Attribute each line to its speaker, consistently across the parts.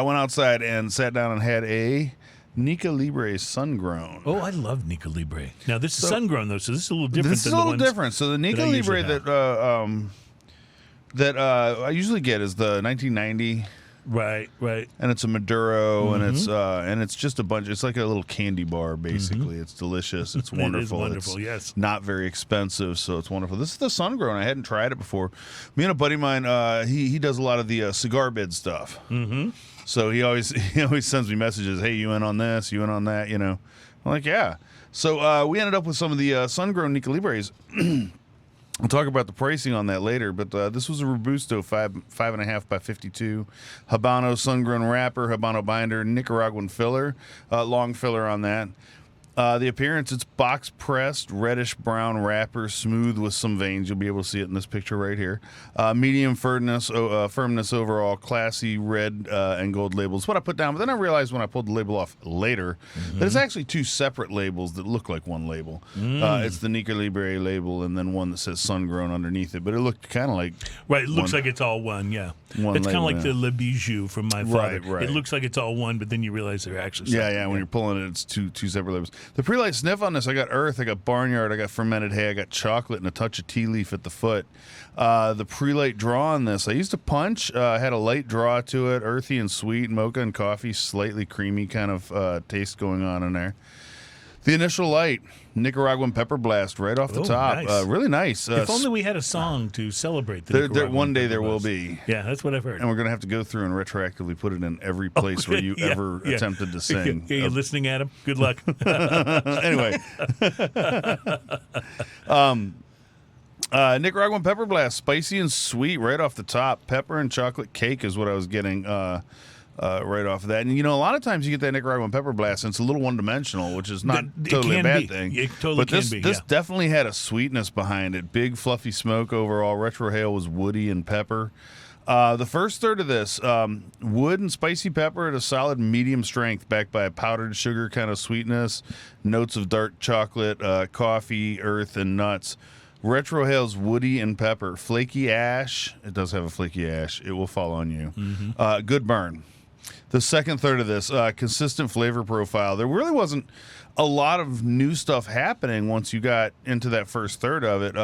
Speaker 1: went outside and sat down and had a Nica Libre sun-grown.
Speaker 2: Oh, I love Nica Libre. Now, this is sun-grown, though, so this is a little different
Speaker 1: This is
Speaker 2: than
Speaker 1: a
Speaker 2: the
Speaker 1: little
Speaker 2: ones
Speaker 1: different. So the Nica
Speaker 2: I usually
Speaker 1: Libre that I usually get is the 1990.
Speaker 2: Right.
Speaker 1: And it's a Maduro, and it's just a bunch. It's like a little candy bar, basically. It's delicious. It's wonderful.
Speaker 2: It is wonderful,
Speaker 1: it's
Speaker 2: yes.
Speaker 1: not very expensive, so it's wonderful. This is the sun-grown. I hadn't tried it before. Me and a buddy of mine, he does a lot of the cigar bid stuff. Mm-hmm. So he always sends me messages. Hey, you in on this? You in on that? You know, I'm like, yeah. So we ended up with some of the sun-grown Nica Libres. We'll talk about the pricing on that later, but this was a Robusto 5.5 by 52 Habano sun-grown wrapper, Habano binder, Nicaraguan filler, long filler on that. The appearance, it's box pressed, reddish brown wrapper, smooth with some veins. You'll be able to see it in this picture right here. Medium firmness overall, classy red and gold labels. What I put down, but then I realized when I pulled the label off later that it's actually two separate labels that look like one label. It's the Nica Libre label and then one that says sun grown underneath it, but it looked kind of like
Speaker 2: it looks like it's all one. Yeah, it's kind of like the Le Bijou from my father.
Speaker 1: Right.
Speaker 2: It looks like it's all one, but then you realize they're actually separate.
Speaker 1: Yeah. When you're pulling it, it's two separate labels. The pre-light sniff on this, I got earth, I got barnyard, I got fermented hay, I got chocolate, and a touch of tea leaf at the foot. The pre-light draw on this, I used a punch, had a light draw to it, earthy and sweet, mocha and coffee, slightly creamy kind of taste going on in there. The initial light, Nicaraguan pepper blast right off the top.
Speaker 2: Nice.
Speaker 1: Really nice.
Speaker 2: If only we had a song to celebrate the Nicaraguan
Speaker 1: one day
Speaker 2: pepper
Speaker 1: there will
Speaker 2: blast.
Speaker 1: be.
Speaker 2: Yeah, that's what I've heard.
Speaker 1: And we're going to have to go through and retroactively put it in every place where you ever attempted to sing.
Speaker 2: Yeah, you listening, Adam? Good luck.
Speaker 1: Anyway. Nicaraguan pepper blast, spicy and sweet right off the top. Pepper and chocolate cake is what I was getting right off of that. And, a lot of times you get that Nicaraguan pepper blast, and it's a little one-dimensional, which is not totally a bad thing.
Speaker 2: It totally
Speaker 1: but
Speaker 2: can be,
Speaker 1: this definitely had a sweetness behind it. Big, fluffy smoke overall. Retrohale was woody and pepper. The first third of this, wood and spicy pepper at a solid medium strength, backed by a powdered sugar kind of sweetness, notes of dark chocolate, coffee, earth, and nuts. Retrohale's woody and pepper. Flaky ash. It does have a flaky ash. It will fall on you. Good burn. The second third of this, consistent flavor profile. There really wasn't a lot of new stuff happening once you got into that first third of it.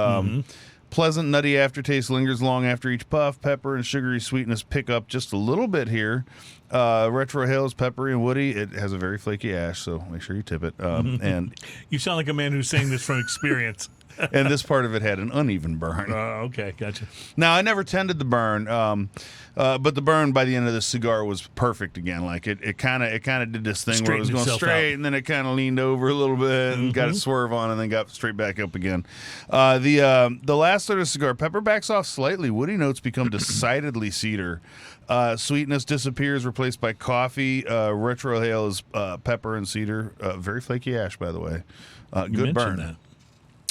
Speaker 1: Pleasant, nutty aftertaste lingers long after each puff. Pepper and sugary sweetness pick up just a little bit here. Retrohale is peppery and woody. It has a very flaky ash, so make sure you tip it. And
Speaker 2: you sound like a man who's saying this from experience.
Speaker 1: And this part of it had an uneven burn.
Speaker 2: Okay, gotcha.
Speaker 1: Now, I never tended the burn, but the burn by the end of the cigar was perfect again. Like it kind of did this thing where it was going straight, and then it kind of leaned over a little bit and got a swerve on, and then got straight back up again. The last third of the cigar, pepper backs off slightly. Woody notes become decidedly cedar. Sweetness disappears, replaced by coffee. Retrohale is pepper and cedar. Very flaky ash, by the way. Good burn.
Speaker 2: That.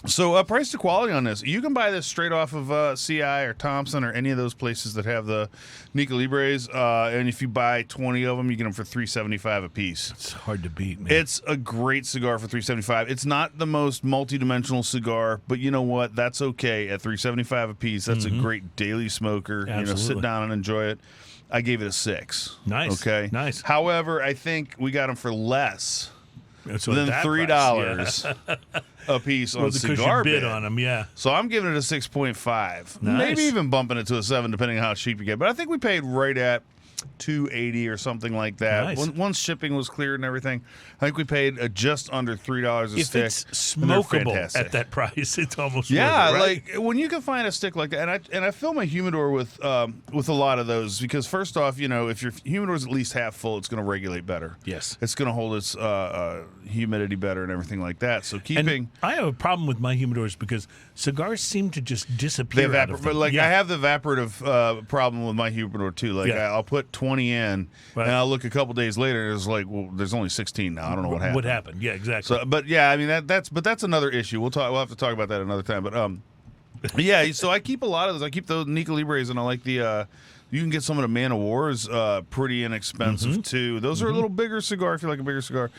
Speaker 1: So price to quality on this. You can buy this straight off of CI or Thompson or any of those places that have the Nica Libres. And if you buy 20 of them, you get them for $3.75 a piece.
Speaker 2: It's hard to beat, man.
Speaker 1: It's a great cigar for $3.75. It's not the most multi-dimensional cigar, but you know what? That's okay at $3.75 a piece. That's a great daily smoker.
Speaker 2: Absolutely.
Speaker 1: Sit down and enjoy it. I gave it a 6.
Speaker 2: Nice.
Speaker 1: Okay.
Speaker 2: Nice.
Speaker 1: However, I think we got them for less than $3 a piece on Cigar
Speaker 2: bid
Speaker 1: Bid
Speaker 2: on them, yeah.
Speaker 1: So I'm giving it a 6.5.
Speaker 2: Nice.
Speaker 1: Maybe even bumping it to a 7, depending on how cheap you get. But I think we paid right at $2.80 or something like that.
Speaker 2: Nice.
Speaker 1: Once shipping was cleared and everything, I think we paid just under $3 a
Speaker 2: if
Speaker 1: stick.
Speaker 2: If it's smokable at that price, it's almost worth it, right?
Speaker 1: Like when you can find a stick like that, and I fill my humidor with a lot of those because first off, if your humidor is at least half full, it's going to regulate better.
Speaker 2: Yes,
Speaker 1: it's going to hold its humidity better and everything like that. So
Speaker 2: And I have a problem with my humidors because cigars seem to just disappear.
Speaker 1: I have the evaporative problem with my humidor too. Like I'll put 20 in, and I'll look a couple days later, and it's like, well, there's only 16 now. I don't know what happened.
Speaker 2: What happened? Yeah, exactly.
Speaker 1: So, but yeah, I mean that's another issue. We'll have to talk about that another time. But yeah, so I keep a lot of those. I keep those Nica Libres, and I like the. You can get some of the Man of Wars pretty inexpensive too. Those are a little bigger cigar if you like a bigger cigar.